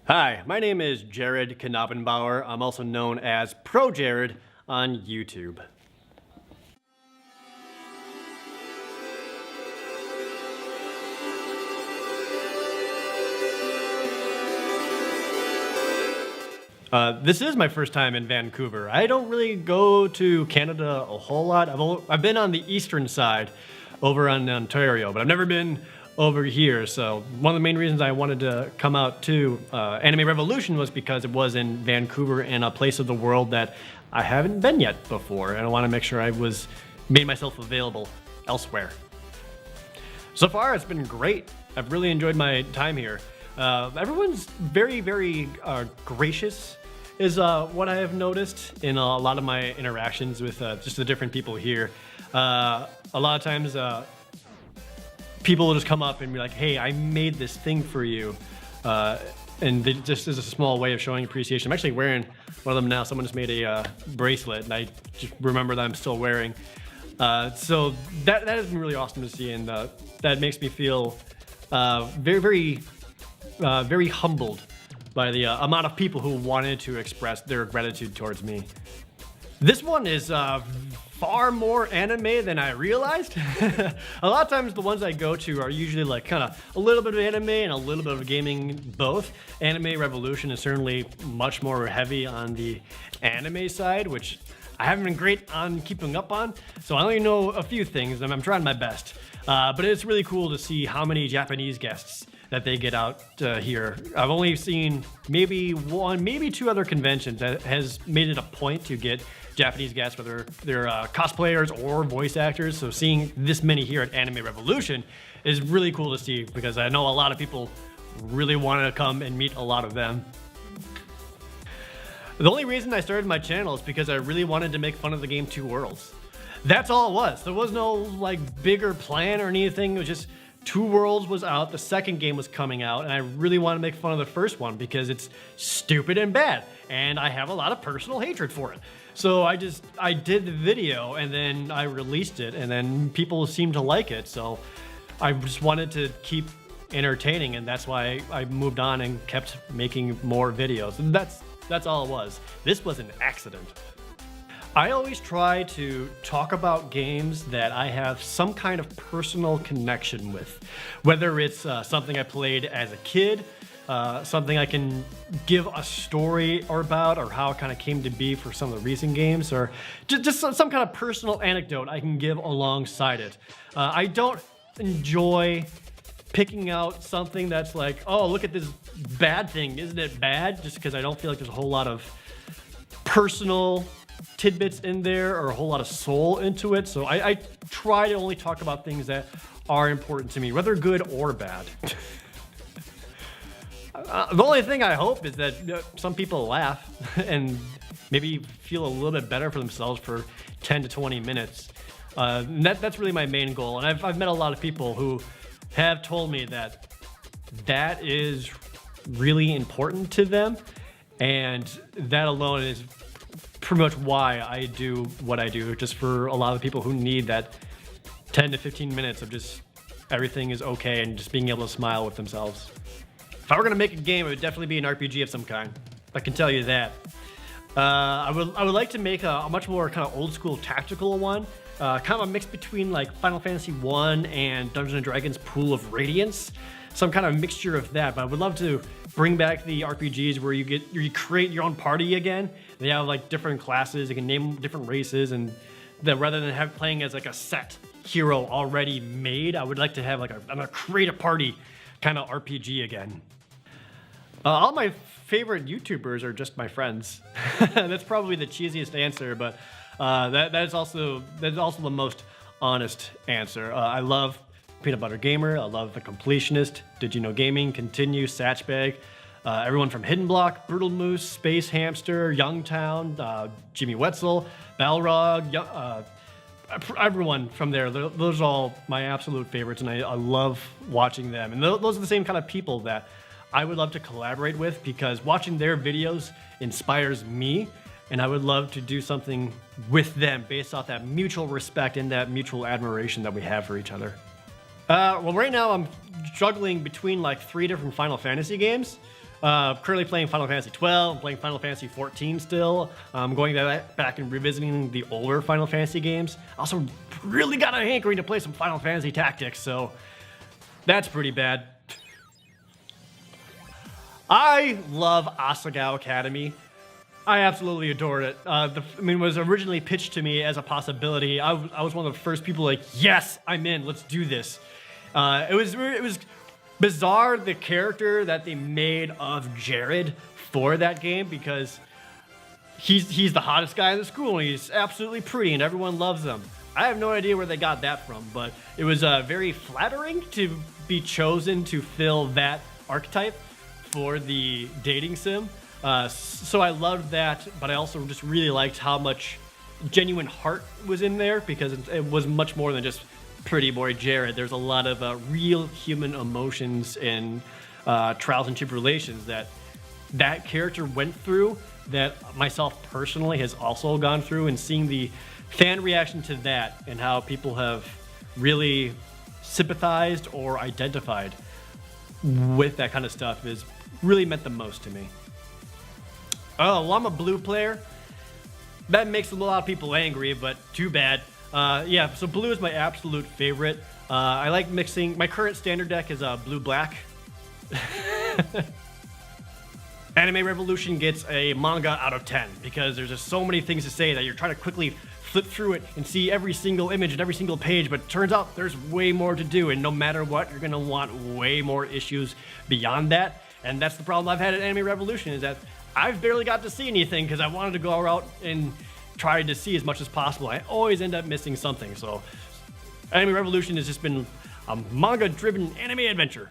Hi, my name is Jared Knabenbauer. I'm also known as Pro Jared on YouTube. This is my first time in Vancouver. I don't really go to Canada a whole lot. I've been on the eastern side over on Ontario, but I've never been over here. So one of the main reasons I wanted to come out to Anime Revolution was because it was in Vancouver and a place of the world that I haven't been yet before. And I want to make sure I made myself available elsewhere. So far, it's been great. I've really enjoyed my time here. Everyone's very, very gracious is what I have noticed in a lot of my interactions with just the different people here. A lot of times, people will just come up and be like, hey, I made this thing for you. And just as a small way of showing appreciation. I'm actually wearing one of them now. Someone just made a bracelet, and I just remember that I'm still wearing. So that has been really awesome to see, and that makes me feel very humbled by the amount of people who wanted to express their gratitude towards me. This one is far more anime than I realized. A lot of times the ones I go to are usually like kind of a little bit of anime and a little bit of gaming both. Anime Revolution is certainly much more heavy on the anime side, which I haven't been great on keeping up on, so I only know a few things and I'm trying my best. But it's really cool to see how many Japanese guests that they get out here. I've only seen maybe one, maybe two other conventions that has made it a point to get Japanese guests, whether they're cosplayers or voice actors. So seeing this many here at Anime Revolution is really cool to see, because I know a lot of people really want to come and meet a lot of them. The only reason I started my channel is because I really wanted to make fun of the game Two Worlds. That's all it was. There was no like bigger plan or anything. It was just Two Worlds was out, the second game was coming out, and I really want to make fun of the first one because it's stupid and bad, and I have a lot of personal hatred for it. So I did the video, and then I released it, and then people seemed to like it, so I just wanted to keep entertaining, and that's why I moved on and kept making more videos. And that's all it was. This was an accident. I always try to talk about games that I have some kind of personal connection with, whether it's something I played as a kid, something I can give a story about, or how it kind of came to be for some of the recent games, or just some kind of personal anecdote I can give alongside it. I don't enjoy picking out something that's like, oh, look at this bad thing, isn't it bad? Just because I don't feel like there's a whole lot of personal tidbits in there or a whole lot of soul into it. So I try to only talk about things that are important to me, whether good or bad. The only thing I hope is that some people laugh and maybe feel a little bit better for themselves for 10 to 20 minutes. That's really my main goal. And I've met a lot of people who have told me that is really important to them. And that alone is pretty much why I do what I do, just for a lot of people who need that 10 to 15 minutes of just everything is okay and just being able to smile with themselves. If I were gonna make a game, it would definitely be an RPG of some kind. I can tell you that. I would like to make a much more kind of old school tactical one, kind of a mix between like Final Fantasy 1 and Dungeons & Dragons Pool of Radiance. Some kind of mixture of that, but I would love to bring back the RPGs where you create your own party again. They have like different classes, you can name different races, and that rather than playing as like a set hero already made, I would like to have like a create a party kind of RPG again. All my favorite YouTubers are just my friends. That's probably the cheesiest answer, but that's also the most honest answer. I love Peanut Butter Gamer, I love The Completionist, Did You Know Gaming, Continue, Satchbag, everyone from Hidden Block, Brutal Moose, Space Hamster, Youngtown, Jimmy Wetzel, Balrog, everyone from there. Those are all my absolute favorites, and I love watching them. And those are the same kind of people that I would love to collaborate with, because watching their videos inspires me, and I would love to do something with them based off that mutual respect and that mutual admiration that we have for each other. Well, right now I'm juggling between like 3 different Final Fantasy games. Currently playing Final Fantasy 12, I'm playing Final Fantasy 14 still. Going back and revisiting the older Final Fantasy games. Also, really got a hankering to play some Final Fantasy Tactics, so that's pretty bad. I love Asagao Academy. I absolutely adored it. It was originally pitched to me as a possibility. I was one of the first people like, yes, I'm in. Let's do this. It was bizarre, the character that they made of Jared for that game, because he's the hottest guy in the school and he's absolutely pretty and everyone loves him. I have no idea where they got that from, but it was very flattering to be chosen to fill that archetype for the dating sim. So I loved that, but I also just really liked how much genuine heart was in there, because it was much more than just pretty boy Jared. There's a lot of real human emotions and trials and tribulations that character went through, that myself personally has also gone through, and seeing the fan reaction to that and how people have really sympathized or identified with that kind of stuff is really meant the most to me. Oh, well, I'm a blue player. That makes a lot of people angry, but too bad. Yeah, so blue is my absolute favorite. I like mixing. My current standard deck is blue-black. Anime Revolution gets a manga out of 10 because there's just so many things to say that you're trying to quickly flip through it and see every single image and every single page, but it turns out there's way more to do, and no matter what, you're gonna want way more issues beyond that. And that's the problem I've had at Anime Revolution, is that I've barely got to see anything because I wanted to go out and try to see as much as possible. I always end up missing something. So Anime Revolution has just been a manga-driven anime adventure.